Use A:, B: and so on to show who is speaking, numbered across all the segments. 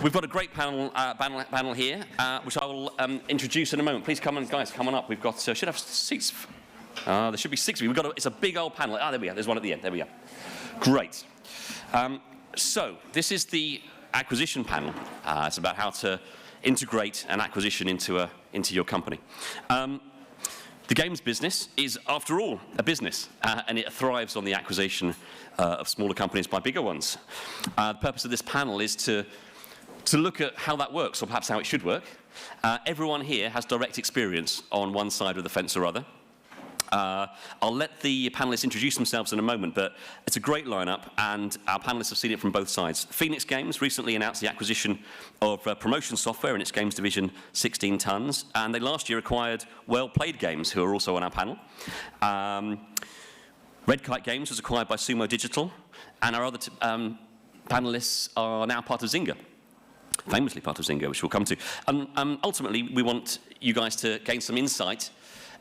A: We've got a great panel here, which I will introduce in a moment. Please come on, guys, come on up. We've got, should have seats. There should be 6 of you. It's a big old panel. There we go. There's one at the end. There we go. Great. So this is the acquisition panel. It's about how to integrate an acquisition into your company. The games business is, after all, a business, and it thrives on the acquisition of smaller companies by bigger ones. The purpose of this panel is to look at how that works, or perhaps how it should work. Everyone here has direct experience on one side of the fence or other. I'll let the panelists introduce themselves in a moment, but it's a great lineup, and our panelists have seen it from both sides. Phoenix Games recently announced the acquisition of promotion software in its games division, 16 Tons, and they last year acquired Well Played Games, who are also on our panel. Red Kite Games was acquired by Sumo Digital, and our other panelists are now part of Zynga. Famously part of Zynga, which we'll come to. Ultimately, we want you guys to gain some insight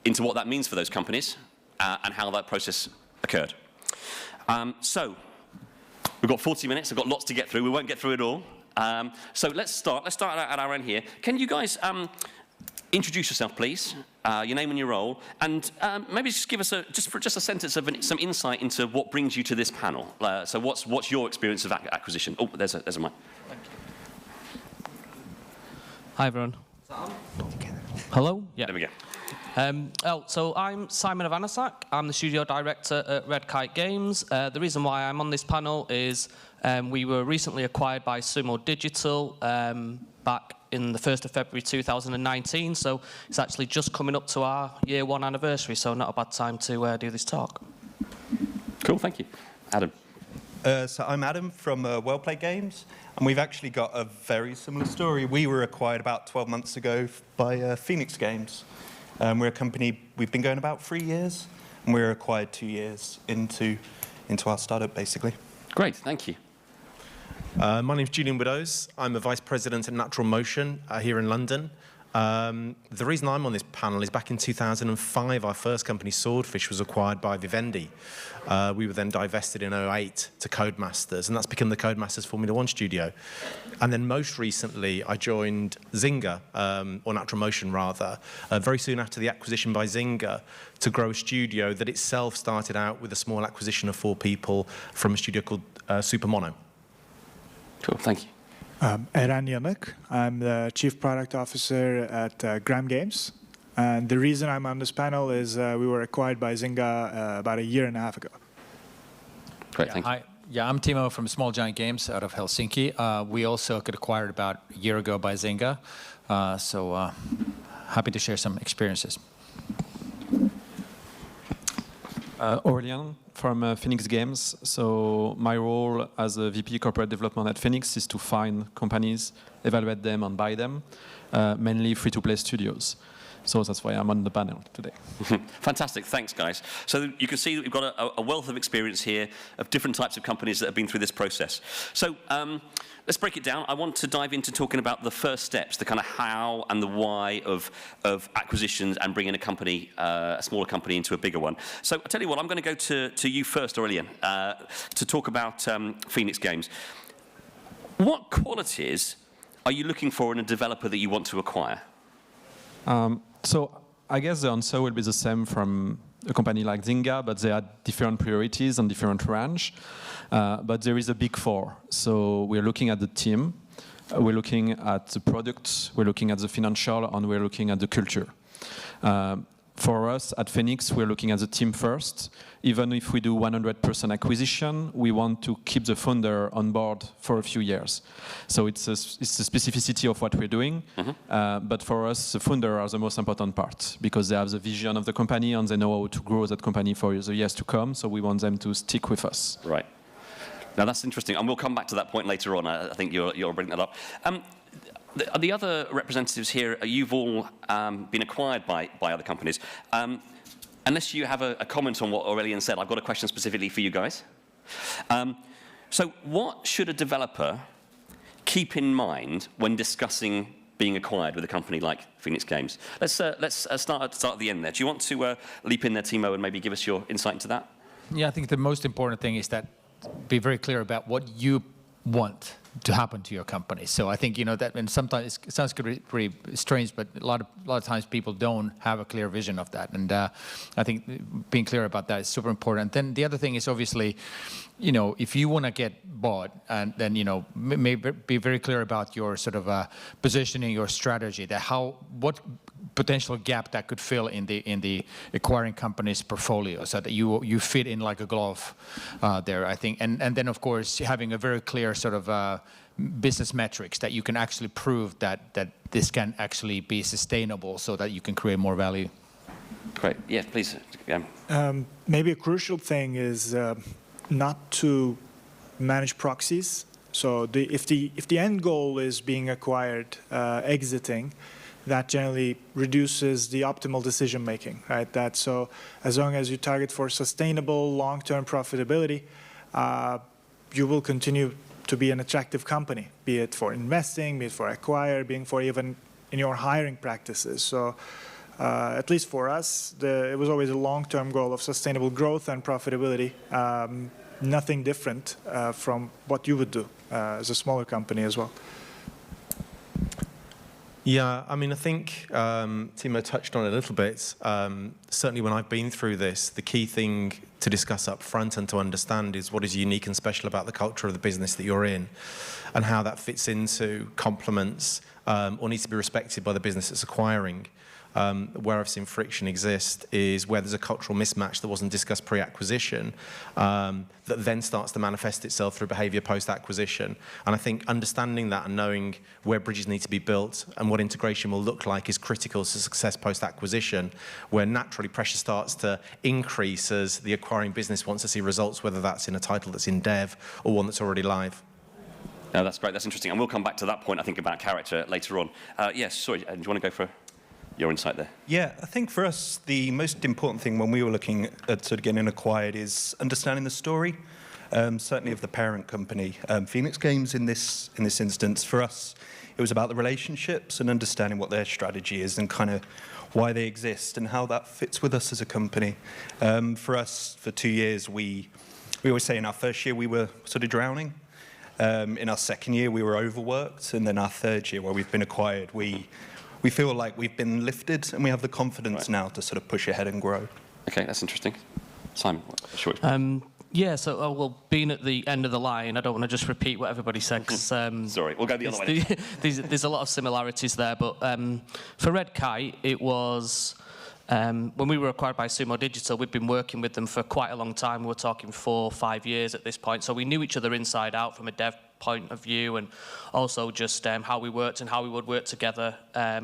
A: into what that means for those companies and how that process occurred. So we've got 40 minutes. I've got lots to get through. We won't get through it all. So let's start. Let's start at our end here. Can you guys introduce yourself, please? Your name and your role, and maybe just give us just a sentence of some insight into what brings you to this panel. So what's your experience of acquisition? Oh, there's a mic.
B: Thank you.
C: Hi everyone. Hello? Yeah.
A: There we go.
C: So I'm Simon Iwaniszak. I'm the studio director at Red Kite Games. The reason why I'm on this panel is we were recently acquired by Sumo Digital back in the 1st of February 2019. So it's actually just coming up to our year 1 anniversary, so not a bad time to do this talk.
A: Cool, thank you. Adam.
D: So I'm Adam from Well Played Games, and we've actually got a very similar story. We were acquired about 12 months ago by Phoenix Games. We're a company, we've been going about 3 years, and we were acquired 2 years into our startup, basically.
A: Great, thank you.
E: My name's Julian Widdows. I'm a vice president at NaturalMotion here in London. The reason I'm on this panel is back in 2005, our first company, Swordfish, was acquired by Vivendi. We were then divested in 2008 to Codemasters, and that's become the Codemasters Formula 1 studio. And then most recently, I joined Zynga, or NaturalMotion rather, very soon after the acquisition by Zynga, to grow a studio that itself started out with a small acquisition of 4 people from a studio called Super Mono.
A: Cool, thank you.
F: Eren Yanic. I'm the Chief Product Officer at Gram Games. And the reason I'm on this panel is we were acquired by Zynga about a year and a half ago.
A: Great, thank you.
B: Yeah, I'm Timo from Small Giant Games out of Helsinki. We also got acquired about a year ago by Zynga. So happy to share some experiences.
G: Aurelien from Phoenix Games. So my role as a VP Corporate Development at Phoenix is to find companies, evaluate them, and buy them, mainly free-to-play studios. So that's why I'm on the panel today.
A: Fantastic, thanks guys. So you can see that we've got a wealth of experience here of different types of companies that have been through this process. So let's break it down. I want to dive into talking about the first steps, the kind of how and the why of acquisitions and bringing a company, a smaller company into a bigger one. So I'll tell you what, I'm going to go to you first, Aurelien, to talk about Phoenix Games. What qualities are you looking for in a developer that you want to acquire?
G: So I guess the answer will be the same from a company like Zynga, but they had different priorities and different range. But there is a big 4. So we're looking at the team, we're looking at the product, we're looking at the financial, and we're looking at the culture. For us at Phoenix, we're looking at the team first. Even if we do 100% acquisition, we want to keep the founder on board for a few years. So it's a specificity of what we're doing. Mm-hmm. But for us, the founder are the most important part because they have the vision of the company and they know how to grow that company for the years to come. So we want them to stick with us.
A: Right. Now that's interesting, and we'll come back to that point later on. I think you'll bring that up. The other representatives here, you've all been acquired by other companies. Unless you have a comment on what Aurelien said, I've got a question specifically for you guys. So what should a developer keep in mind when discussing being acquired with a company like Phoenix Games? Let's start at the end there. Do you want to leap in there, Timo, and maybe give us your insight into that?
B: Yeah, I think the most important thing is that be very clear about what you want to happen to your company. So I think, you know, that, and sometimes it sounds pretty strange, but a lot of times people don't have a clear vision of that. And I think being clear about that is super important. Then the other thing is obviously, you know, if you want to get bought, and then, you know, maybe be very clear about your sort of positioning, your strategy, that what potential gap that could fill in the acquiring company's portfolio, so that you fit in like a glove there, I think. And then of course having a very clear sort of business metrics that you can actually prove that this can actually be sustainable, so that you can create more value.
A: Great. Yeah, please.
F: Maybe a crucial thing is not to manage proxies. So if the end goal is being acquired, exiting, that generally reduces the optimal decision making, right? That so as long as you target for sustainable long-term profitability, you will continue to be an attractive company, be it for investing, be it for acquire, being for even in your hiring practices. So at least for us, it was always a long-term goal of sustainable growth and profitability. Nothing different from what you would do as a smaller company as well.
E: Yeah, I mean, I think Timo touched on it a little bit. Certainly when I've been through this, the key thing to discuss up front and to understand is what is unique and special about the culture of the business that you're in, and how that fits into, complements, or needs to be respected by the business that's acquiring. Where I've seen friction exist is where there's a cultural mismatch that wasn't discussed pre-acquisition, that then starts to manifest itself through behavior post-acquisition. And I think understanding that and knowing where bridges need to be built and what integration will look like is critical to success post-acquisition, where naturally pressure starts to increase as the acquiring business wants to see results, whether that's in a title that's in dev or one that's already live.
A: No, that's great. That's interesting. And we'll come back to that point, I think, about character later on. Yes, sorry, do you want to go for your insight there?
D: Yeah, I think for us, the most important thing when we were looking at sort of getting acquired is understanding the story, certainly of the parent company. Phoenix Games in this instance, for us, it was about the relationships and understanding what their strategy is and kind of why they exist and how that fits with us as a company. For us, for 2 years, we always say in our first year we were sort of drowning. In our second year, we were overworked. And then our third year, where we've been acquired, we feel like we've been lifted and we have the confidence now to sort of push ahead and grow.
A: Okay, that's interesting. Simon, short.
C: Yeah, so well, being at the end of the line, I don't want to just repeat what everybody said. Cause,
A: sorry, we'll go the other way.
C: There's a lot of similarities there, but for Red Kite, it was when we were acquired by Sumo Digital, we'd been working with them for quite a long time. We were talking 4 or 5 years at this point, so we knew each other inside out from a dev point of view, and also just how we worked and how we would work together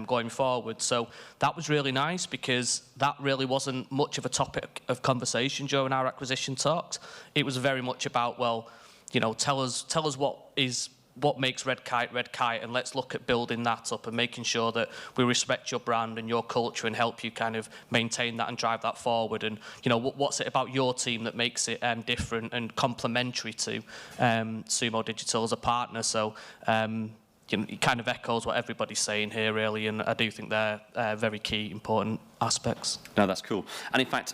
C: going forward. So that was really nice, because that really wasn't much of a topic of conversation during our acquisition talks. It was very much about, well, you know, tell us what makes Red Kite, and let's look at building that up and making sure that we respect your brand and your culture and help you kind of maintain that and drive that forward. And, you know, what's it about your team that makes it different and complementary to Sumo Digital as a partner? So, you know, it kind of echoes what everybody's saying here, really, and I do think they're very key, important aspects.
A: No, that's cool. And in fact,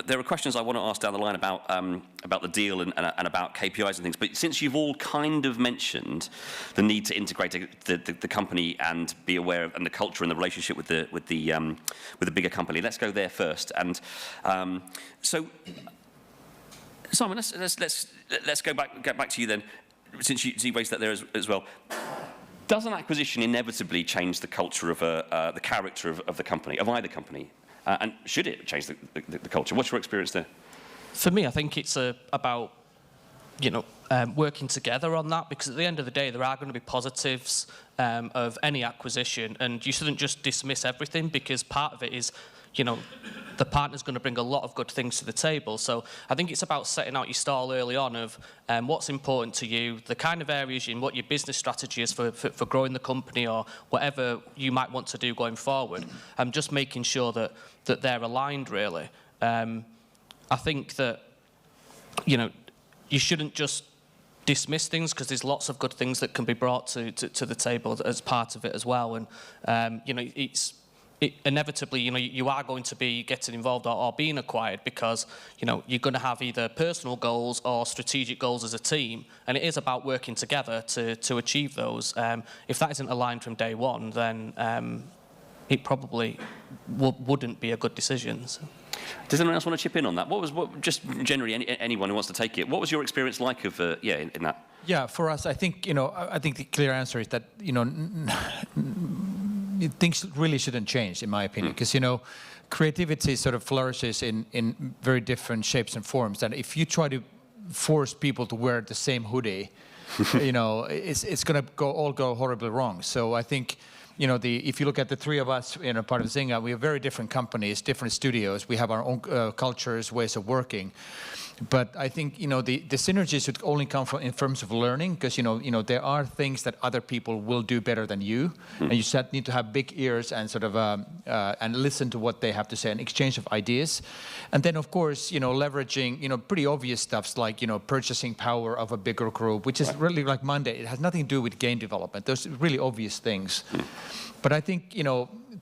A: there are questions I want to ask down the line about the deal and about KPIs and things. But since you've all kind of mentioned the need to integrate the company and be aware of and the culture and the relationship with the bigger company, let's go there first. And so, Simon, let's get back to you then, since you raised that there as well. Does an acquisition inevitably change the culture of the character of the company, of either company? And should it change the culture? What's your experience there?
C: For me, I think it's about, you know, working together on that, because at the end of the day, there are going to be positives of any acquisition, and you shouldn't just dismiss everything, because part of it is, you know, the partner's going to bring a lot of good things to the table. So I think it's about setting out your stall early on of what's important to you, the kind of areas in what your business strategy is for growing the company or whatever you might want to do going forward, and just making sure that they're aligned, really. I think that, you know, you shouldn't just dismiss things, because there's lots of good things that can be brought to the table as part of it as well. And, you know, inevitably, you are going to be getting involved or being acquired because, you're going to have either personal goals or strategic goals as a team, and it is about working together to achieve those. If that isn't aligned from day one, then it probably wouldn't be a good decision. So.
A: Does anyone else want to chip in on that? Just generally, anyone who wants to take it, what was your experience like of, in that?
B: Yeah, for us, I think, I think the clear answer is that, things really shouldn't change, in my opinion, because, creativity sort of flourishes in very different shapes and forms. And if you try to force people to wear the same hoodie, it's going to all go horribly wrong. So I think, if you look at the three of us, part of Zynga, we have very different companies, different studios. We have our own cultures, ways of working. But I think, the synergies should only come from in terms of learning, because, there are things that other people will do better than you. And you just need to have big ears and sort of, and listen to what they have to say, an exchange of ideas. And then, of course, leveraging, pretty obvious stuffs like, purchasing power of a bigger group, which is really like Monday. It has nothing to do with game development. Those really obvious things. But I think,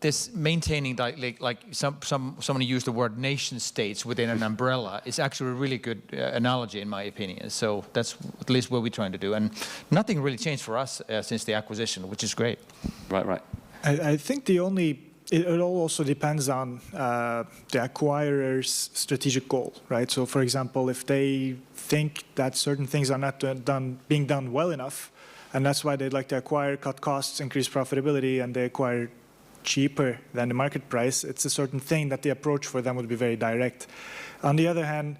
B: this maintaining like someone used the word nation states within an umbrella is actually a really good analogy in my opinion. So that's at least what we're trying to do, and nothing really changed for us since the acquisition, which is great. Right.
F: I think it all also depends on the acquirer's strategic goal, right? So for example, if they think that certain things are not being done well enough, and that's why they'd like to acquire, cut costs, increase profitability, and they acquire cheaper than the market price, it's a certain thing that the approach for them would be very direct. On the other hand,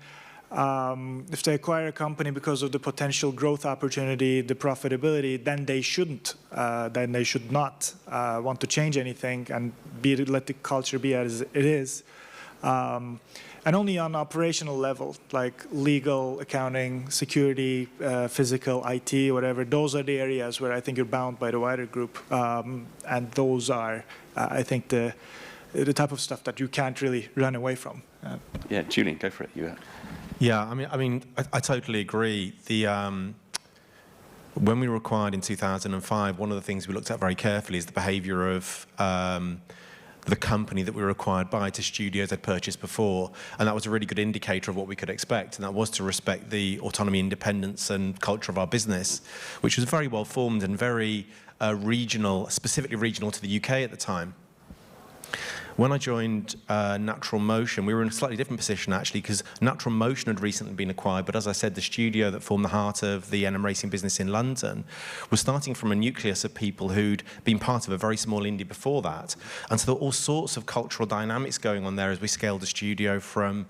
F: if they acquire a company because of the potential growth opportunity, the profitability, then they should not want to change anything and let the culture be as it is. And only on operational level, like legal, accounting, security, physical, IT, whatever, those are the areas where I think you're bound by the wider group. And those are, I think, the type of stuff that you can't really run away from.
A: Yeah, Julian, go for it.
E: Yeah, I mean, I totally agree. When we were acquired in 2005, one of the things we looked at very carefully is the behaviour of the company that we were acquired by to studios they'd purchased before, and that was a really good indicator of what we could expect, and that was to respect the autonomy, independence and culture of our business, which was very well formed and very regional, specifically regional to the UK at the time. When I joined NaturalMotion, we were in a slightly different position actually, because NaturalMotion had recently been acquired, but as I said, the studio that formed the heart of the NM Racing business in London was starting from a nucleus of people who'd been part of a very small indie before that. And so there were all sorts of cultural dynamics going on there as we scaled the studio from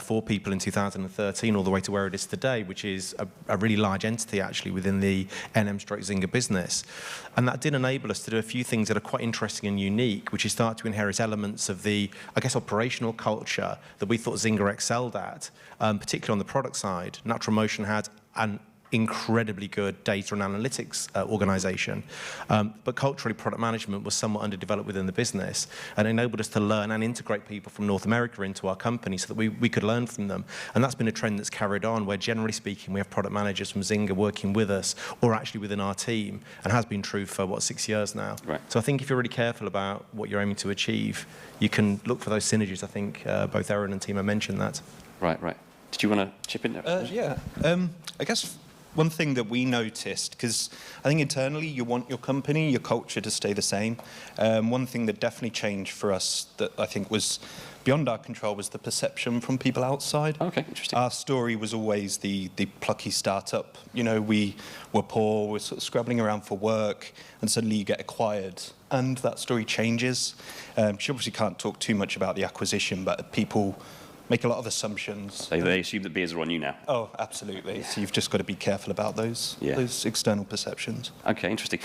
E: 4 people in 2013 all the way to where it is today, which is a really large entity actually within the NM/Zynga business. And that did enable us to do a few things that are quite interesting and unique, which is start to inherit elements of the, I guess, operational culture that we thought Zynga excelled at, particularly on the product side. NaturalMotion had an incredibly good data and analytics organization, but culturally product management was somewhat underdeveloped within the business, and enabled us to learn and integrate people from North America into our company so that we could learn from them. And that's been a trend that's carried on, where generally speaking we have product managers from Zynga working with us or actually within our team, and has been true for 6 years now.
A: Right.
E: So I think if you're really careful about what you're aiming to achieve, you can look for those synergies. I think both Eren and Timo mentioned that.
A: Right. Did you want to chip in there?
D: Yeah. I guess one thing that we noticed, because I think internally you want your company, your culture to stay the same. One thing that definitely changed for us that I think was beyond our control was the perception from people outside.
A: Okay, interesting.
D: Our story was always the plucky startup. We were poor, we're sort of scrabbling around for work, and suddenly you get acquired. And that story changes. She obviously can't talk too much about the acquisition, but people make a lot of assumptions.
A: They assume that beers are on you now.
D: Oh, absolutely. So you've just got to be careful about those external perceptions.
A: Okay, interesting.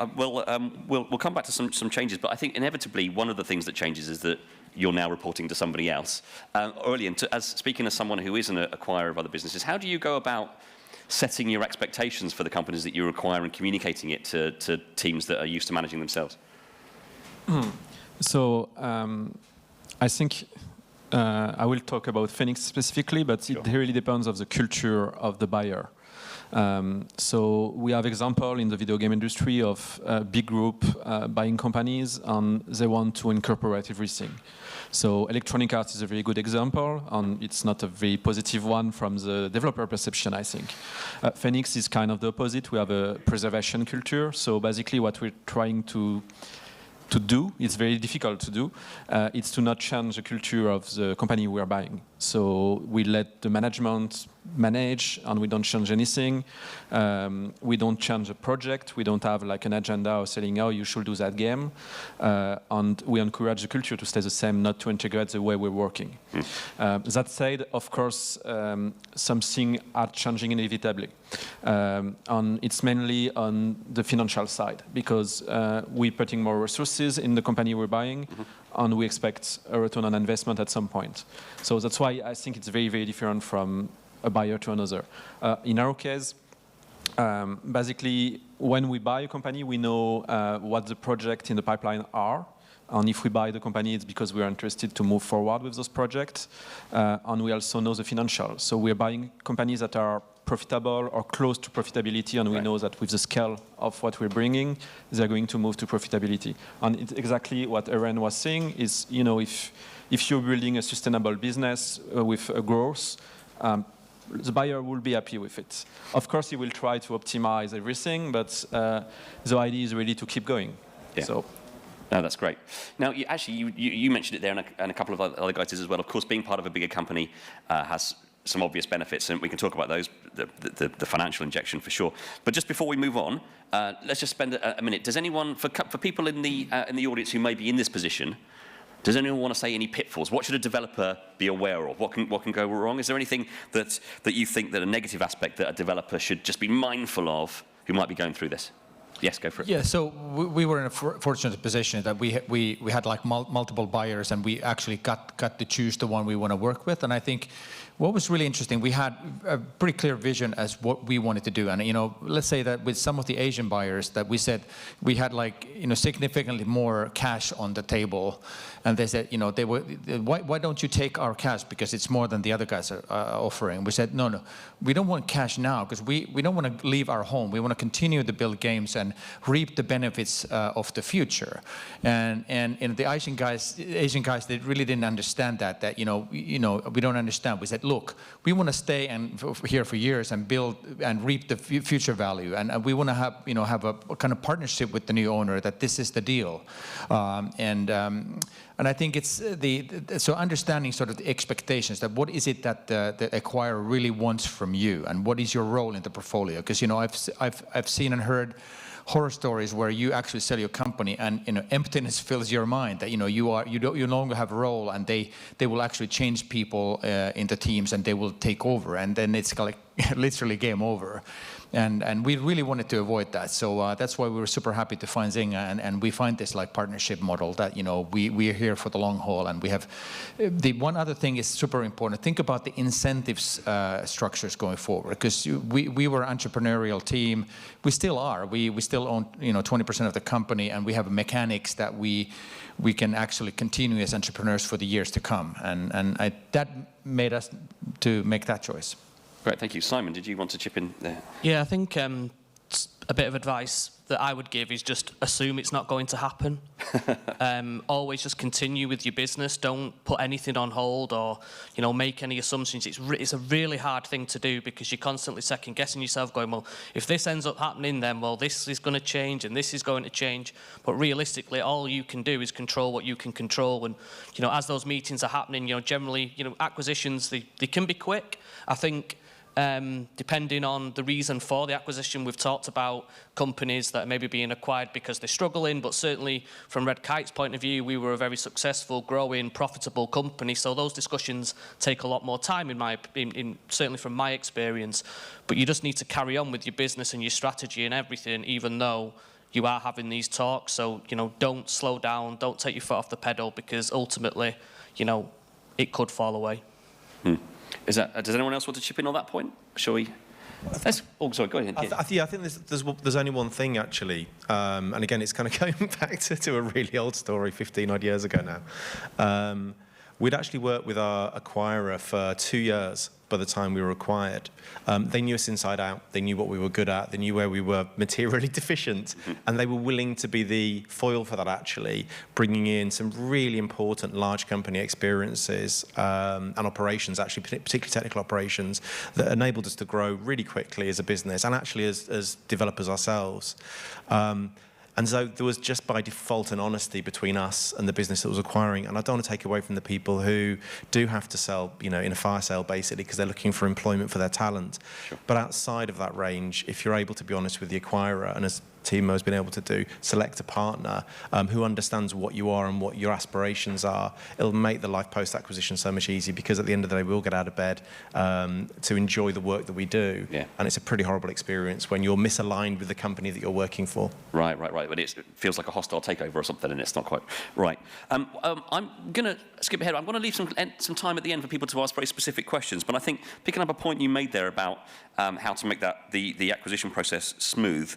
A: We'll come back to some changes, but I think inevitably one of the things that changes is that you're now reporting to somebody else. Aurelien, speaking as someone who is an acquirer of other businesses, how do you go about setting your expectations for the companies that you acquire and communicating it to teams that are used to managing themselves?
G: So I think I will talk about Phoenix specifically, but it really depends on the culture of the buyer. So we have example in the video game industry of big group buying companies, and they want to incorporate everything. So Electronic Arts is a very good example, and it's not a very positive one from the developer perception, I think. Phoenix is kind of the opposite. We have a preservation culture. So basically what we're trying to do, it's very difficult to do, it's to not change the culture of the company we are buying. So we let the management manage, and we don't change anything. We don't change the project. We don't have like an agenda of saying, oh, you should do that game. And we encourage the culture to stay the same, not to integrate the way we're working. That said, of course, some things are changing inevitably. And it's mainly on the financial side, because we're putting more resources in the company we're buying, and we expect a return on investment at some point. So that's why I think it's very, very different from a buyer to another. In our case, basically, when we buy a company, we know what the projects in the pipeline are. And if we buy the company, it's because we are interested to move forward with those projects. And we also know the financials. So we're buying companies that are profitable or close to profitability, and we know that with the scale of what we're bringing, they're going to move to profitability. And it's exactly what Eren was saying is, you know, if you're building a sustainable business with a growth, the buyer will be happy with it. Of course, he will try to optimize everything, but the idea is really to keep going.
A: Yeah.
G: So.
A: No, that's great. Now, you mentioned it there, and a couple of other guys did as well. Of course, being part of a bigger company has some obvious benefits, and we can talk about those, the financial injection for sure. But just before we move on, let's just spend a minute. Does anyone, for people in the audience who may be in this position, does anyone want to say any pitfalls? What should a developer be aware of? What can go wrong? Is there anything that you think that a negative aspect that a developer should just be mindful of who might be going through this? Yes, go for it.
B: Yeah, so we were in a fortunate position that we had like multiple buyers, and we actually got to choose the one we want to work with. And I think what was really interesting, we had a pretty clear vision as what we wanted to do. And, you know, let's say that with some of the Asian buyers that we said we had like, you know, significantly more cash on the table. And they said, you know, they were, why don't you take our cash? Because it's more than the other guys are offering. We said, no, we don't want cash now, because we don't want to leave our home. We want to continue to build games and reap the benefits of the future. And the Asian guys, they really didn't understand that, you know, we don't understand. We said, look, we want to stay here for years and build and reap the future value. And we want to have a kind of partnership with the new owner, that this is the deal. And I think it's so understanding sort of the expectations, that what is it that the acquirer really wants from you, and what is your role in the portfolio? Because, you know, I've seen and heard horror stories where you actually sell your company, and, you know, emptiness fills your mind, that, you know, you no longer have a role, and they will actually change people in the teams, and they will take over, and then it's like literally game over. And we really wanted to avoid that. So that's why we were super happy to find Zynga, and we find this like partnership model that, you know, we are here for the long haul. And we have the one other thing is super important. Think about the incentives structures going forward, because we were an entrepreneurial team. We still are. We still own, you know, 20% of the company, and we have mechanics that we can actually continue as entrepreneurs for the years to come. And that made us to make that choice.
A: Great, thank you. Simon, did you want to chip in there?
C: Yeah, I think a bit of advice that I would give is just assume it's not going to happen. Always just continue with your business. Don't put anything on hold, or, you know, make any assumptions. It's a really hard thing to do, because you're constantly second guessing yourself, going, well, if this ends up happening, then, well, this is going to change and this is going to change. But realistically, all you can do is control what you can control. And, you know, as those meetings are happening, you know, generally, you know, acquisitions, they can be quick. I think, depending on the reason for the acquisition, we've talked about companies that are maybe being acquired because they're struggling, but certainly from Red Kite's point of view, we were a very successful, growing, profitable company. So those discussions take a lot more time, certainly from my experience. But you just need to carry on with your business and your strategy and everything, even though you are having these talks. So, you know, don't slow down, don't take your foot off the pedal, because ultimately, you know, it could fall away.
A: Does anyone else want to chip in on that point? Shall we? Sorry, go ahead.
E: I think there's only one thing, actually. And again, it's kind of going back to a really old story 15 odd years ago now. We'd actually worked with our acquirer for 2 years by the time we were acquired. They knew us inside out. They knew what we were good at. They knew where we were materially deficient. And they were willing to be the foil for that, actually, bringing in some really important large company experiences and operations, actually, particularly technical operations, that enabled us to grow really quickly as a business and actually as developers ourselves. And so there was just by default an honesty between us and the business that was acquiring. And I don't want to take away from the people who do have to sell, in a fire sale, basically, because they're looking for employment for their talent. Sure. But outside of that range, if you're able to be honest with the acquirer, and as Timo has been able to do, select a partner who understands what you are and what your aspirations are, it'll make the life post-acquisition so much easier, because at the end of the day, we'll get out of bed to enjoy the work that we do. Yeah. And it's a pretty horrible experience when you're misaligned with the company that you're working for. Right. But it feels like a hostile takeover or something, and it's not quite right. I'm going to skip ahead. I'm going to leave some time at the end for people to ask very specific questions, but I think picking up a point you made there about how to make that the acquisition process smooth,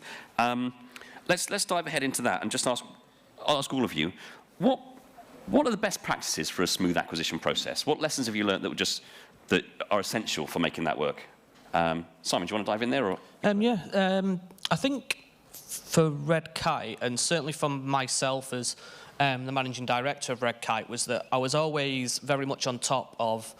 E: let's dive ahead into that and just ask all of you, what are the best practices for a smooth acquisition process? What lessons have you learned that are essential for making that work? Simon, do you want to dive in there? Or?
C: I think for Red Kite, and certainly from myself as the managing director of Red Kite, was that I was always very much on top of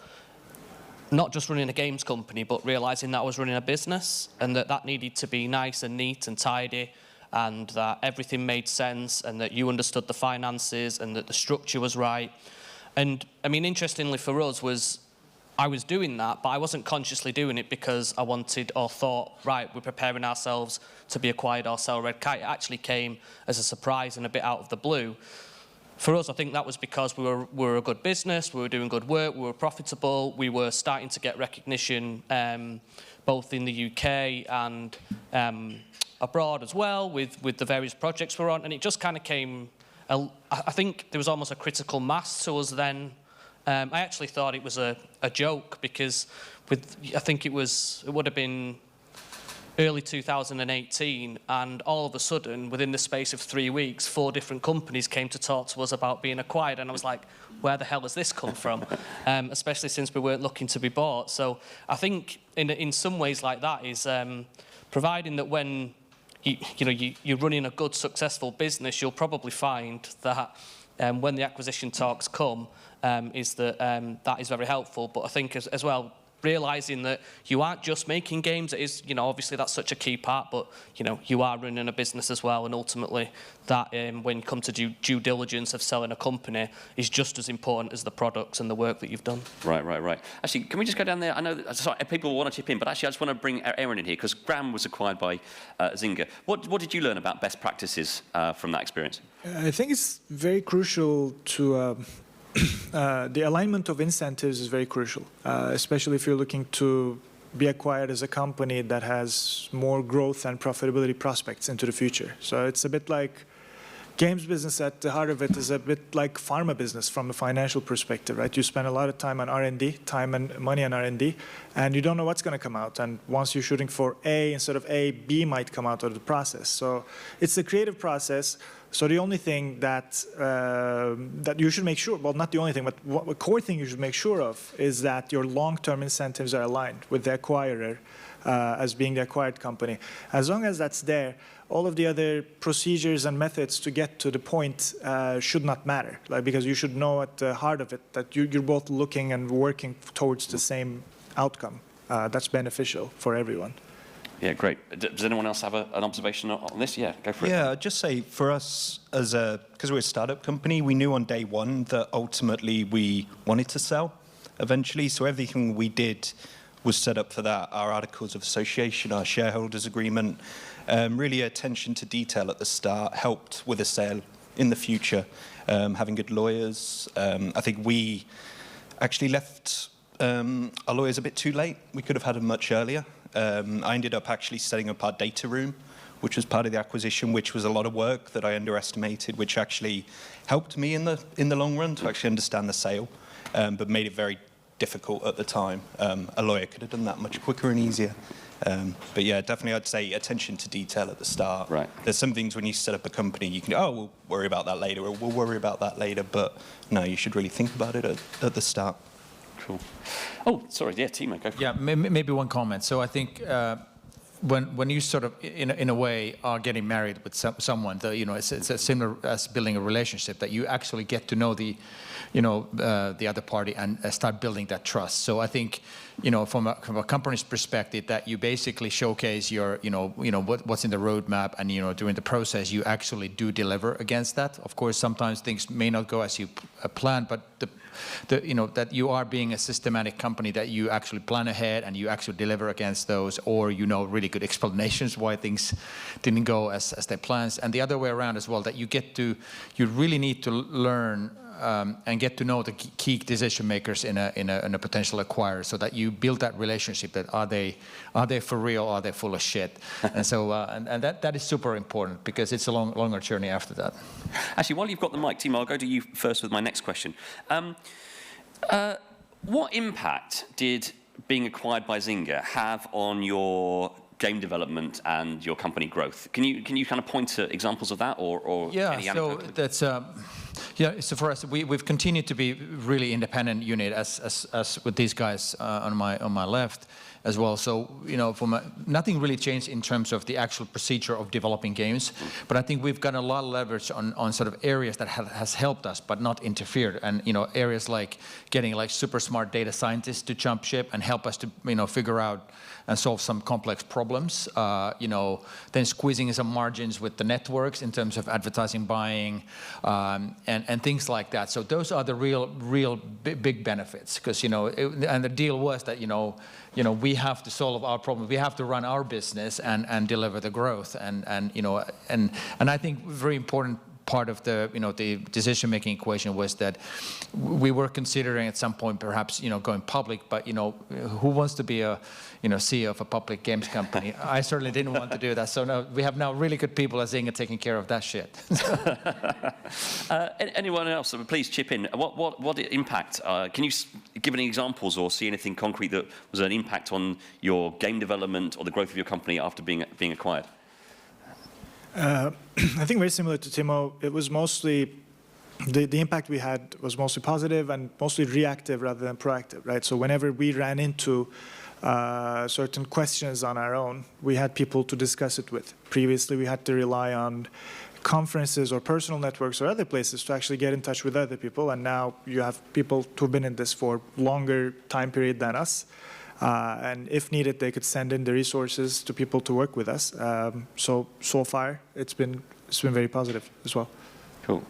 C: not just running a games company, but realising that I was running a business, and that needed to be nice and neat and tidy, and that everything made sense, and that you understood the finances, and that the structure was right. And I mean, interestingly for us I was doing that, but I wasn't consciously doing it because I wanted or thought, right, we're preparing ourselves to be acquired or sell Red Kite. It actually came as a surprise and a bit out of the blue. For us, I think that was because we were a good business, we were doing good work, we were profitable, we were starting to get recognition both in the UK and abroad as well with the various projects we're on, and it just kind of came, I think there was almost a critical mass to us then. I actually thought it was a joke, because I think it would have been early 2018, and all of a sudden, within the space of 3 weeks, 4 different companies came to talk to us about being acquired, and I was like, where the hell has this come from? Especially since we weren't looking to be bought. So I think in some ways like that is providing that when you're running a good, successful business, you'll probably find that when the acquisition talks come, that is very helpful. But I think as well, realising that you aren't just making games, it is, obviously that's such a key part, but, you are running a business as well, and ultimately that, when you come to due diligence of selling a company, is just as important as the products and the work that you've done. Right. Actually, can we just go down there? I know that people want to chip in, but actually I just want to bring Eren in here, because Graham was acquired by Zynga. What did you learn about best practices from that experience?
F: I think it's very crucial to... the alignment of incentives is very crucial, especially if you're looking to be acquired as a company that has more growth and profitability prospects into the future. So it's a bit like games business. At the heart of it is a bit like pharma business from a financial perspective, right? You spend a lot of time on R&D, time and money on R&D, and you don't know what's going to come out. And once you're shooting for A, instead of A, B might come out of the process. So it's a creative process. So the only thing that you should make sure, well, not the only thing, but a core thing you should make sure of is that your long-term incentives are aligned with the acquirer as being the acquired company. As long as that's there, all of the other procedures and methods to get to the point should not matter, because you should know at the heart of it that you're both looking and working towards the same outcome. That's beneficial for everyone.
A: Yeah, great. Does anyone else have an observation on this? Yeah, go for it.
D: Yeah, I'd just say for us, because we're a startup company, we knew on day one that ultimately we wanted to sell eventually. So everything we did was set up for that. Our articles of association, our shareholders agreement, really attention to detail at the start helped with a sale in the future. Having good lawyers. I think we actually left our lawyers a bit too late. We could have had them much earlier. I ended up actually setting up our data room, which was part of the acquisition, which was a lot of work that I underestimated, which actually helped me in the long run to actually understand the sale, but made it very difficult at the time. A lawyer could have done that much quicker and easier. But yeah, definitely I'd say attention to detail at the start.
A: Right.
D: There's some things when you set up a company, you can, we'll worry about that later, or we'll worry about that later. But no, you should really think about it at the start.
A: Cool. Oh, sorry, yeah, Timo, go for it.
B: Yeah, maybe one comment. So I think when you sort of, in a way, are getting married with someone, it's a similar as building a relationship, that you actually get to know the other party and start building that trust. So I think, from a company's perspective, that you basically showcase your, what's in the roadmap, and during the process you actually do deliver against that. Of course, sometimes things may not go as you planned, but that you are being a systematic company, that you actually plan ahead and you actually deliver against those, or really good explanations why things didn't go as they planned, and the other way around as well, that you really need to learn and get to know the key decision makers in a potential acquirer, so that you build that relationship. That are they for real? Are they full of shit? And so and that is super important, because it's a longer journey after that.
A: Actually, while you've got the mic, Timo, I'll go to you first with my next question. What impact did being acquired by Zynga have on your game development and your company growth? Can you kind of point to examples of that, or any anecdote?
B: So that's so for us, we've continued to be really independent unit as with these guys on my left as well. So nothing really changed in terms of the actual procedure of developing games, but I think we've got a lot of leverage on sort of areas that has helped us but not interfered, and areas like getting like super smart data scientists to jump ship and help us to figure out and solve some complex problems. Then squeezing some margins with the networks in terms of advertising buying, and things like that. So those are the real big benefits, because and the deal was that we have to solve our problem, we have to run our business and deliver the growth, and I think very important part of the decision-making equation was that we were considering at some point perhaps going public, but who wants to be a CEO of a public games company? I certainly didn't want to do that. So now we have really good people at Zynga taking care of that shit.
A: Anyone else? Please chip in. What impact? Can you give any examples or see anything concrete that was an impact on your game development or the growth of your company after being acquired?
F: I think very similar to Timo. It was mostly the impact we had was mostly positive and mostly reactive rather than proactive, right? So whenever we ran into certain questions on our own, we had people to discuss it with. Previously, we had to rely on conferences or personal networks or other places to actually get in touch with other people, and now you have people who've been in this for longer time period than us. And if needed, they could send in the resources to people to work with us. So far, it's been very positive as well.
A: Cool.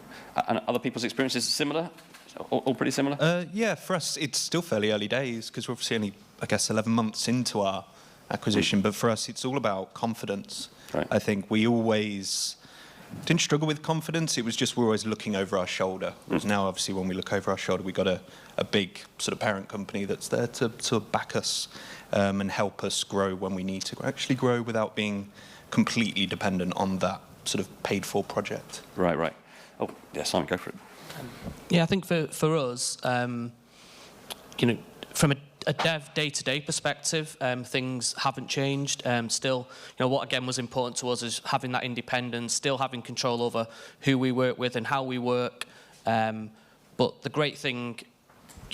A: And other people's experiences similar? All pretty similar?
D: Yeah, for us, it's still fairly early days, because we're obviously only, I guess, 11 months into our acquisition. But for us, it's all about confidence.
A: Right.
D: I think we always didn't struggle with confidence. It was just we're always looking over our shoulder. Whereas now, obviously, when we look over our shoulder, we've got a big sort of parent company that's there to sort of back us and help us grow when we need to actually grow without being completely dependent on that sort of paid-for project.
A: Right. Oh, yeah, Simon, go for it.
C: Yeah, I think for us, from a dev day-to-day perspective, things haven't changed. Still, what again was important to us is having that independence, still having control over who we work with and how we work. But the great thing,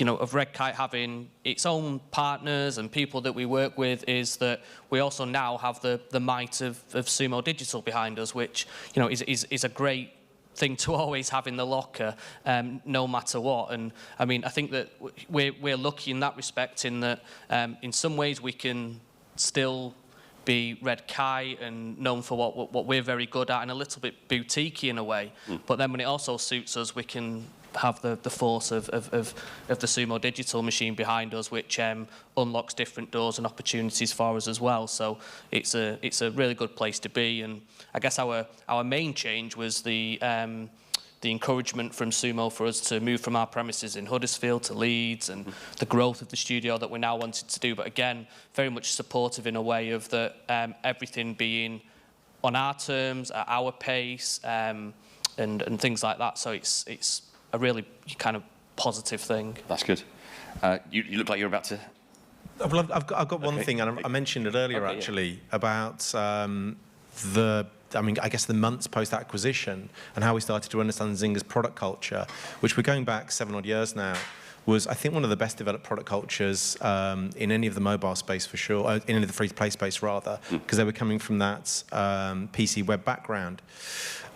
C: of Red Kite having its own partners and people that we work with is that we also now have the might of Sumo Digital behind us, which is a great thing to always have in the locker, no matter what. And I mean, I think that we're lucky in that respect, in that in some ways we can still be Red Kite and known for what we're very good at and a little bit boutiquey in a way. But then when it also suits us, we can have the force of the Sumo Digital machine behind us, which unlocks different doors and opportunities for us as well. So it's a really good place to be. And I guess our main change was the encouragement from Sumo for us to move from our premises in Huddersfield to Leeds, and the growth of the studio that we now wanted to do. But again, very much supportive in a way of everything being on our terms, at our pace, and things like that. So it's a really kind of positive thing.
A: That's good. You look like you're about to...
E: Well, I've got one
A: Okay.
E: thing, and I mentioned it earlier
A: Okay, yeah.
E: actually, about I guess the months post-acquisition and how we started to understand Zynga's product culture, which we're going back 7 odd years now, was, I think, one of the best developed product cultures in any of the mobile space for sure, in any of the free-to-play space rather, because they were coming from that PC web background.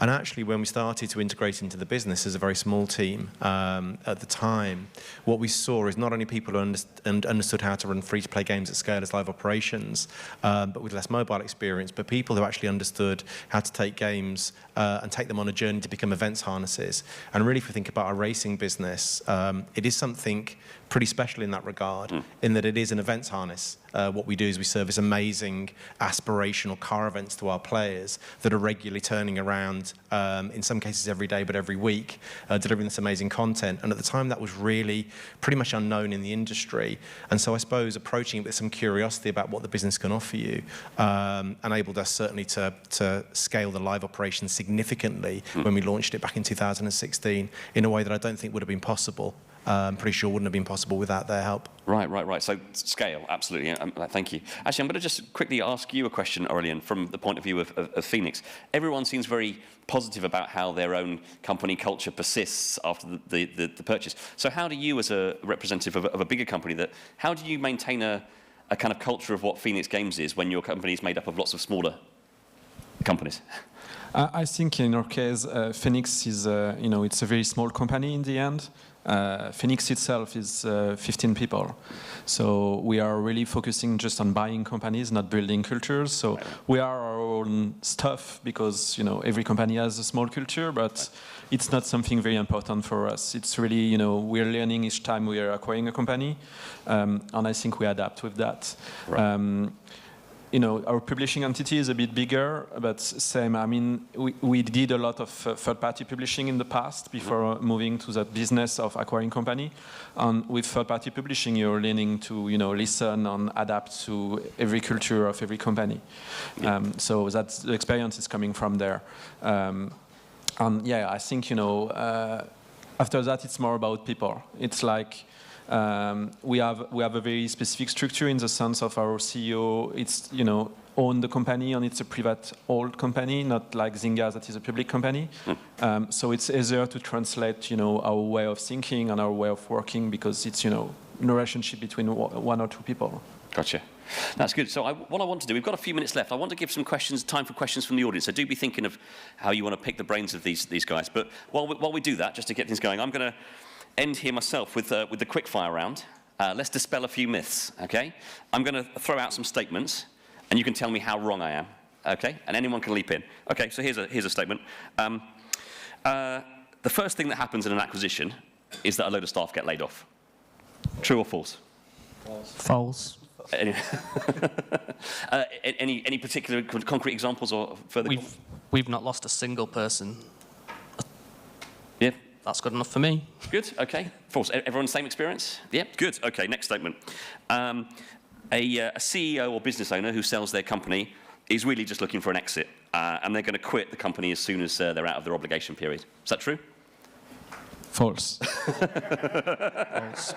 E: And actually, when we started to integrate into the business as a very small team at the time, what we saw is not only people who understood how to run free-to-play games at scale as live operations, but with less mobile experience, but people who actually understood how to take games and take them on a journey to become events harnesses. And really, if we think about our racing business, it is something pretty special in that regard, in that it is an events harness. What we do is we service amazing aspirational car events to our players that are regularly turning around, in some cases every day, but every week, delivering this amazing content. And at the time, that was really pretty much unknown in the industry. And so I suppose approaching it with some curiosity about what the business can offer you enabled us certainly to scale the live operation significantly when we launched it back in 2016 in a way that I don't think would have been possible. I'm pretty sure wouldn't have been possible without their help.
A: Right. So scale, absolutely. Thank you. Actually, I'm going to just quickly ask you a question, Aurelien, from the point of view of Phoenix. Everyone seems very positive about how their own company culture persists after the purchase. So how do you, as a representative of a bigger company, how do you maintain a kind of culture of what Phoenix Games is when your company is made up of lots of smaller companies?
G: I think in our case, Phoenix is, it's a very small company in the end. Phoenix itself is 15 people. So we are really focusing just on buying companies, not building cultures. So we are our own stuff because, every company has a small culture, but it's not something very important for us. It's really, we're learning each time we are acquiring a company. And I think we adapt with that.
A: Right.
G: Our publishing entity is a bit bigger, but same. I mean, we did a lot of third-party publishing in the past before moving to that business of acquiring company. And with third-party publishing, you're learning to, listen and adapt to every culture of every company. So that's the experience is coming from there. And yeah, I think, after that, it's more about people. It's like, we have a very specific structure in the sense of our CEO. It's own the company, and it's a private owned company, not like Zynga that is a public company. So it's easier to translate our way of thinking and our way of working because it's a relationship between one or two people.
A: Gotcha. That's good. So what I want to do, we've got a few minutes left. I want to give some time for questions from the audience. So do be thinking of how you want to pick the brains of these guys. But while we do that, just to get things going, I'm going to end here myself with the quickfire round. Let's dispel a few myths, okay? I'm going to throw out some statements, and you can tell me how wrong I am, okay? And anyone can leap in. Okay, so here's a statement. The first thing that happens in an acquisition is that a load of staff get laid off. True or false?
C: False.
A: Any particular concrete examples or further?
C: We've not lost a single person.
A: Yeah.
C: That's good enough for me.
A: Good, okay. False. Everyone same experience? Yeah, good. Okay, next statement. A CEO or business owner who sells their company is really just looking for an exit, and they're going to quit the company as soon as they're out of their obligation period. Is that true?
G: False. False.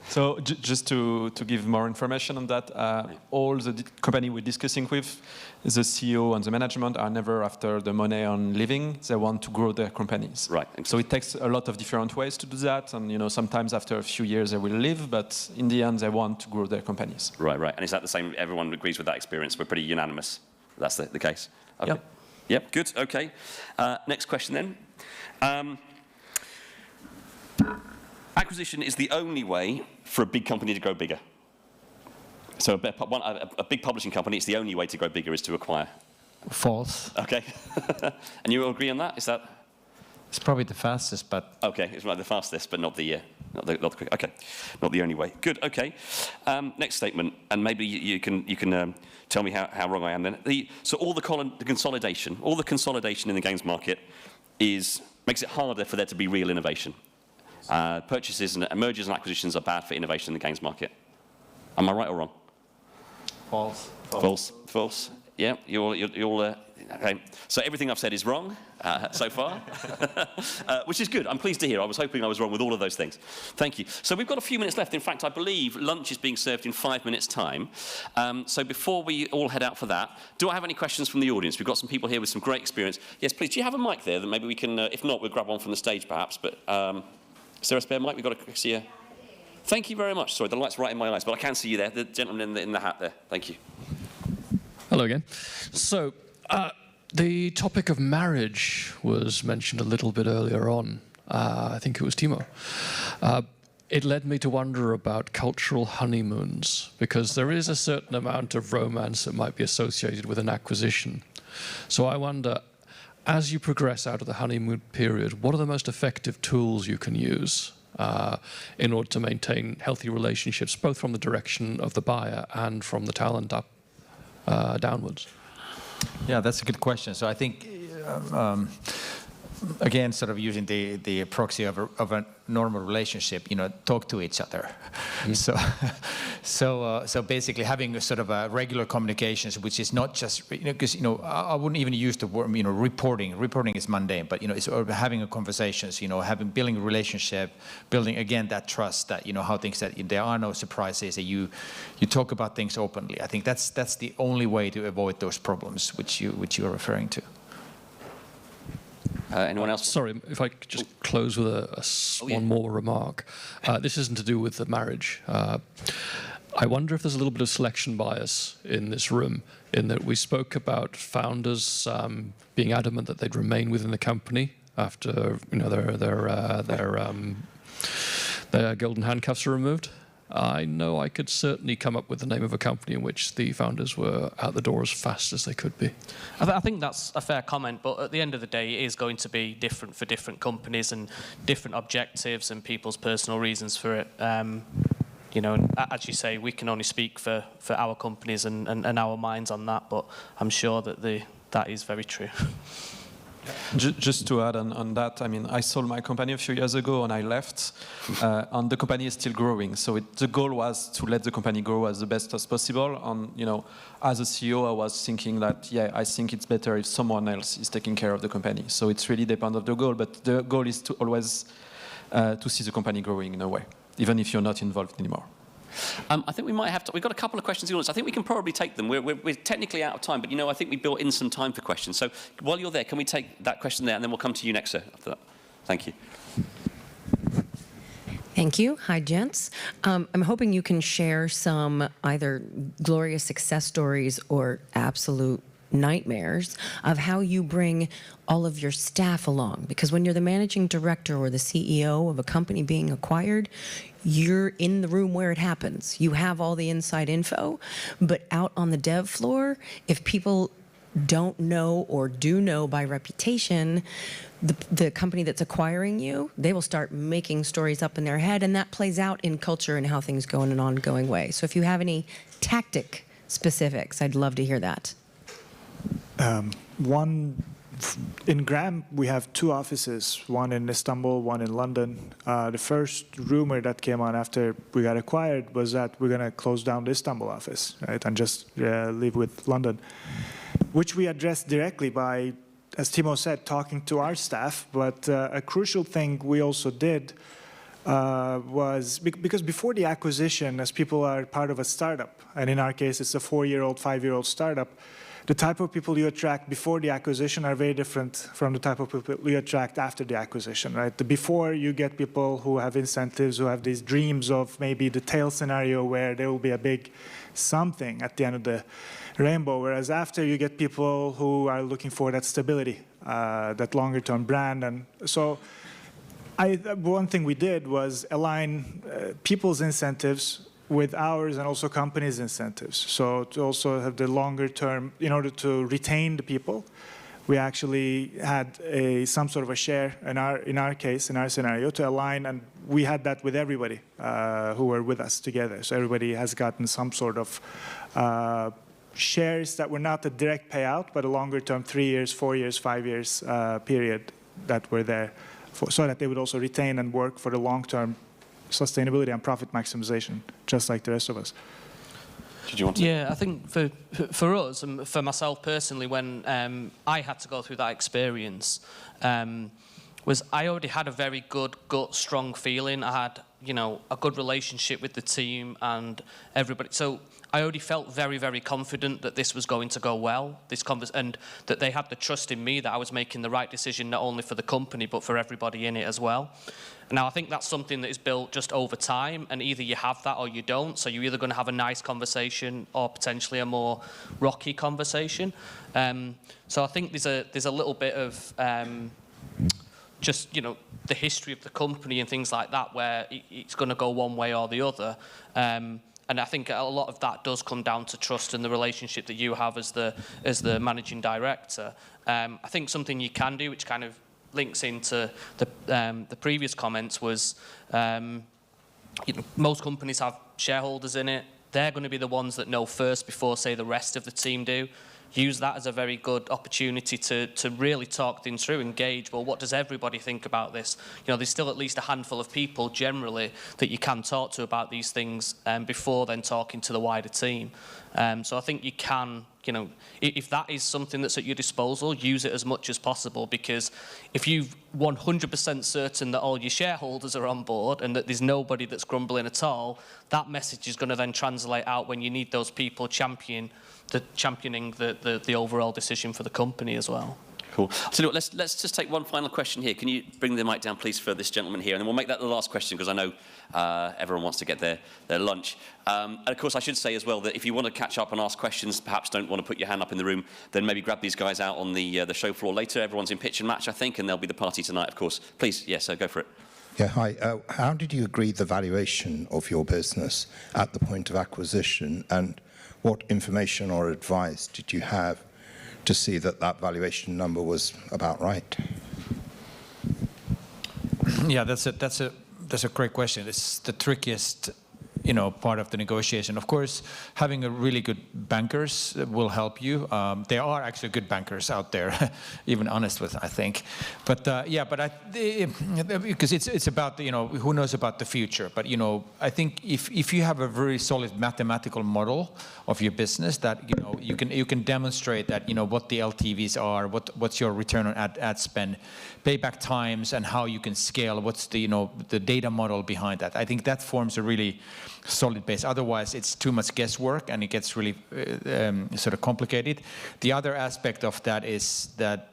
G: So just to give more information on that, all the company we're discussing with, the CEO and the management are never after the money on living. They want to grow their companies.
A: Right.
G: So it takes a lot of different ways to do that, and sometimes after a few years they will leave, but in the end they want to grow their companies.
A: Right. And is that the same? Everyone agrees with that experience? We're pretty unanimous. That's the case. Okay. Yep. Good. Okay. Next question then. Acquisition is the only way for a big company to grow bigger. So a big publishing company, it's the only way to grow bigger is to acquire.
B: False.
A: Okay. And you all agree on that? Is that?
B: It's probably the fastest, but...
A: Okay, it's like the fastest, but not the quick. Okay, not the only way. Good, okay. Next statement, and maybe you can tell me how wrong I am then. So all the consolidation in the games market makes it harder for there to be real innovation. Purchases and mergers and acquisitions are bad for innovation in the games market. Am I right or wrong?
B: False.
A: False. Yeah, you'll okay. So everything I've said is wrong so far, which is good. I'm pleased to hear. I was hoping I was wrong with all of those things. Thank you. So we've got a few minutes left. In fact, I believe lunch is being served in 5 minutes' time. So before we all head out for that, do I have any questions from the audience? We've got some people here with some great experience. Yes, please. Do you have a mic there that maybe we can, if not, we'll grab one from the stage perhaps, but is there a spare mic? We've got to see a... Thank you very much. Sorry, the light's right in my eyes, but I can see you there, the gentleman in the hat there. Thank you.
H: Hello again. So, the topic of marriage was mentioned a little bit earlier on. I think it was Timo. It led me to wonder about cultural honeymoons, because there is a certain amount of romance that might be associated with an acquisition. So I wonder, as you progress out of the honeymoon period, what are the most effective tools you can use in order to maintain healthy relationships, both from the direction of the buyer and from the talent up downwards?
B: Yeah, that's a good question. So I think, again, sort of using the proxy of a normal relationship, talk to each other. So basically having a sort of a regular communications, which is not just, because, I wouldn't even use the word, reporting. Reporting is mundane, but, it's having a conversations, building a relationship, building, again, that trust that, how things that there are no surprises, that you talk about things openly. I think that's the only way to avoid those problems which you are referring to.
A: Anyone else?
H: Sorry, if I could just close with one more remark. This isn't to do with the marriage. I wonder if there's a little bit of selection bias in this room, in that we spoke about founders being adamant that they'd remain within the company after their golden handcuffs are removed. I know I could certainly come up with the name of a company in which the founders were out the door as fast as they could be.
C: I think that's a fair comment, but at the end of the day, it is going to be different for different companies and different objectives and people's personal reasons for it. And as you say, we can only speak for our companies and our minds on that, but I'm sure that that is very true.
G: Just to add on that, I mean, I sold my company a few years ago and I left, and the company is still growing. So the goal was to let the company grow as the best as possible. And, as a CEO, I was thinking that, I think it's better if someone else is taking care of the company. So it's really depends on the goal, but the goal is to always to see the company growing in a way, even if you're not involved anymore.
A: I think we might have to. We've got a couple of questions in the audience. I think we can probably take them. We're technically out of time, but I think we built in some time for questions. So while you're there, can we take that question there, and then we'll come to you next, sir, after that. Thank you.
I: Thank you. Hi, gents. I'm hoping you can share some either glorious success stories or absolute nightmares of how you bring all of your staff along. Because when you're the managing director or the CEO of a company being acquired, you're in the room where it happens. You have all the inside info, but out on the dev floor, if people don't know or do know by reputation the company that's acquiring you, they will start making stories up in their head, and that plays out in culture and how things go in an ongoing way. So if you have any tactic specifics, I'd love to hear that.
F: In Graham, we have two offices, one in Istanbul, one in London. The first rumor that came on after we got acquired was that we're going to close down the Istanbul office, right, and just leave with London, which we addressed directly by, as Timo said, talking to our staff. But a crucial thing we also did was, because before the acquisition, as people are part of a startup, and in our case, it's a 4-year-old, 5-year-old startup, the type of people you attract before the acquisition are very different from the type of people you attract after the acquisition, right? Before, you get people who have incentives, who have these dreams of maybe the tail scenario where there will be a big something at the end of the rainbow, whereas after, you get people who are looking for that stability, that longer-term brand. And so one thing we did was align people's incentives with ours and also companies' incentives. So to also have the longer term, in order to retain the people, we actually had some sort of a share in our case, in our scenario, to align, and we had that with everybody who were with us together. So everybody has gotten some sort of shares that were not a direct payout, but a longer term, 3 years, 4 years, 5 years period that were there, so that they would also retain and work for the long term sustainability and profit maximization, just like the rest of us.
A: Did you want to?
C: Yeah, I think for us and for myself personally, when I had to go through that experience, was I already had a very good gut, strong feeling. I had, you know, a good relationship with the team and everybody. So I already felt very, very confident that this was going to go well, and that they had the trust in me that I was making the right decision not only for the company but for everybody in it as well. Now, I think that's something that is built just over time, and either you have that or you don't. So you're either going to have a nice conversation or potentially a more rocky conversation. So I think there's a little bit of just, you know, the history of the company and things like that, where it's going to go one way or the other. And I think a lot of that does come down to trust and the relationship that you have as the managing director. I think something you can do, which kind of links into the previous comments, was you know, most companies have shareholders in it. They're going to be the ones that know first before, say, the rest of the team do. Use that as a very good opportunity to really talk things through, engage. Well, what does everybody think about this? You know, there's still at least a handful of people generally that you can talk to about these things before then talking to the wider team. So I think you can, you know, if that is something that's at your disposal, use it as much as possible, because if you're 100% certain that all your shareholders are on board and that there's nobody that's grumbling at all, that message is going to then translate out when you need those people championing the overall decision for the company as well.
A: Cool. So look, let's just take one final question here. Can you bring the mic down, please, for this gentleman here? And then we'll make that the last question, because I know everyone wants to get their lunch. And of course, I should say as well that if you want to catch up and ask questions, perhaps don't want to put your hand up in the room, then maybe grab these guys out on the show floor later. Everyone's in pitch and match, I think, and there'll be the party tonight, of course. Please, yes, go for it.
J: Yeah, hi. How did you agree the valuation of your business at the point of acquisition, and what information or advice did you have to see that that valuation number was about right?
B: Yeah, that's a great question. It's the trickiest, you know, part of the negotiation. Of course, having a really good bankers will help you. There are actually good bankers out there, even honest with, I think. But because it's about, you know, who knows about the future. But, you know, I think if you have a very solid mathematical model of your business, that, you know, you can demonstrate that, you know, what the LTVs are, what's your return on ad spend, payback times, and how you can scale. What's the, you know, the data model behind that? I think that forms a really solid base. Otherwise, it's too much guesswork and it gets really sort of complicated. The other aspect of that is that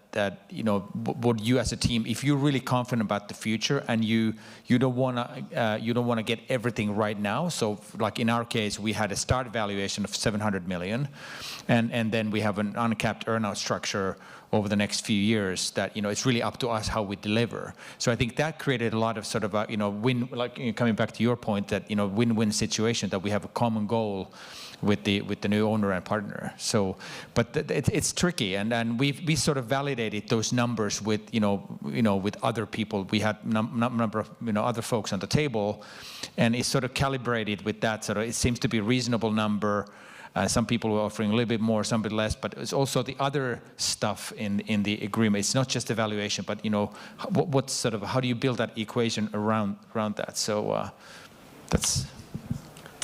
B: you know, what you as a team, if you're really confident about the future and you don't want to get everything right now. So, like in our case, we had a start valuation of 700 million, and then we have an uncapped earnout structure over the next few years that, you know, it's really up to us how we deliver. So I think that created a lot of sort of a, you know, coming back to your point, that, you know, win-win situation, that we have a common goal with the new owner and partner. So, but it's tricky, and we sort of validated those numbers with, you know, with other people. We had number of, you know, other folks on the table, and it's sort of calibrated with that. Sort of, it seems to be a reasonable number. Some people were offering a little bit more, some bit less, but it's also the other stuff in the agreement. It's not just the valuation, but, you know, what sort of, how do you build that equation around that? So that's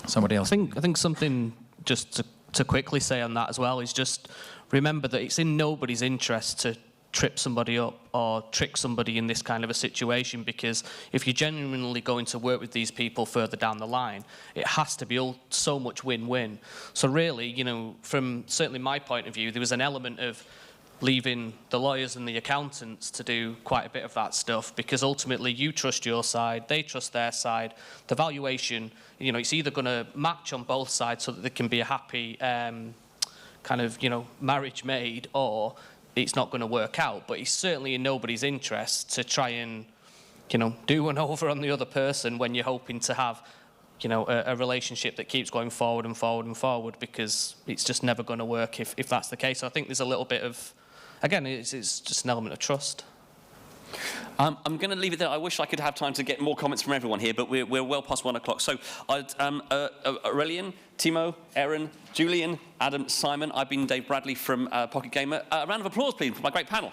B: somebody else.
C: I think something just to quickly say on that as well is just remember that it's in nobody's interest to trip somebody up or trick somebody in this kind of a situation, because if you're genuinely going to work with these people further down the line, it has to be so much win-win. So really, you know, from certainly my point of view, there was an element of leaving the lawyers and the accountants to do quite a bit of that stuff, because ultimately you trust your side, they trust their side. The valuation, you know, it's either going to match on both sides so that there can be a happy kind of, you know, marriage made, or it's not going to work out. But it's certainly in nobody's interest to try and, you know, do one over on the other person when you're hoping to have, you know, a relationship that keeps going forward and forward and forward, because it's just never going to work if that's the case. So I think there's a little bit of, again, it's just an element of trust.
A: I'm going to leave it there. I wish I could have time to get more comments from everyone here, but we're well past 1 o'clock. So, Aurelien, Timo, Eren, Julian, Adam, Simon. I've been Dave Bradley from Pocket Gamer. A round of applause, please, for my great panel.